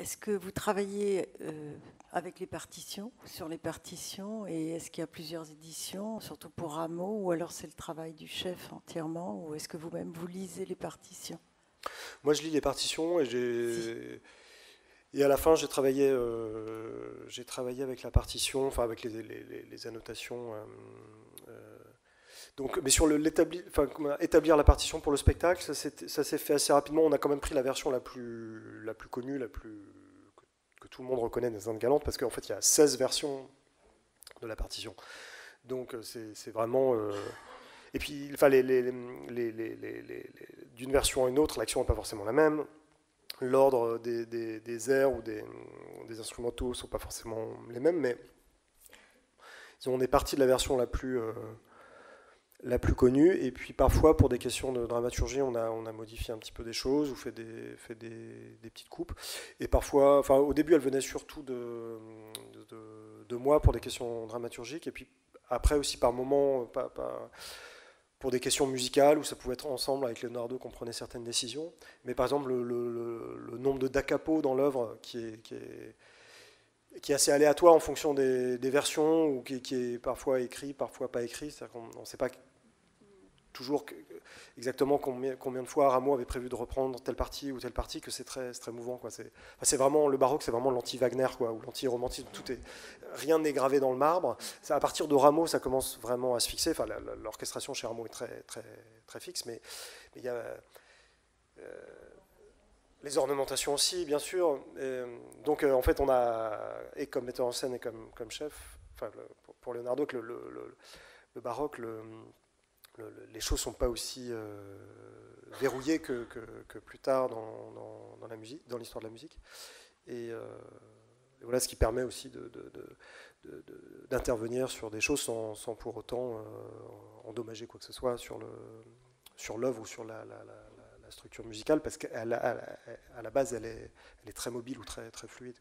Est-ce que vous travaillez avec les partitions, sur les partitions, et est-ce qu'il y a plusieurs éditions, surtout pour Rameau, ou alors c'est le travail du chef entièrement, ou est-ce que vous-même vous lisez les partitions? Moi, je lis les partitions Si. et à la fin, j'ai travaillé avec la partition, enfin avec les annotations. Donc, mais sur établir la partition pour le spectacle, ça s'est fait assez rapidement. On a quand même pris la version la plus connue, que tout le monde reconnaît des Indes galantes, parce qu'en fait, il y a 16 versions de la partition. Donc, c'est vraiment. Et puis, enfin, d'une version à une autre, l'action n'est pas forcément la même. L'ordre des airs ou des instrumentaux ne sont pas forcément les mêmes, mais on est parti de la version la plus connue, et puis parfois pour des questions de dramaturgie on a modifié un petit peu des choses ou fait des petites coupes, et parfois, enfin au début elle venait surtout de moi pour des questions dramaturgiques, et puis après aussi par moments pour des questions musicales où ça pouvait être ensemble avec Leonardo qu'on prenait certaines décisions, mais par exemple le nombre de da capo dans l'œuvre qui est assez aléatoire en fonction des versions, ou qui est parfois écrit, parfois pas écrit. C'est-à-dire qu'on ne sait pas toujours exactement combien de fois Rameau avait prévu de reprendre telle partie ou telle partie, que c'est très mouvant, quoi. C'est vraiment, le baroque, c'est vraiment l'anti-Wagner, quoi, ou l'anti-romantisme. Rien n'est gravé dans le marbre. À partir de Rameau, ça commence vraiment à se fixer. Enfin, l'orchestration chez Rameau est très fixe, mais il y a les ornementations aussi, bien sûr. Donc, en fait, on a, et comme metteur en scène et comme chef, enfin, pour Leonardo, que le baroque, les choses ne sont pas aussi verrouillées que plus tard dans la musique, dans l'histoire de la musique. Et, voilà ce qui permet aussi d'intervenir sur des choses sans pour autant endommager quoi que ce soit sur l'œuvre ou sur la structure musicale, parce qu'à la base, elle est très mobile ou très fluide.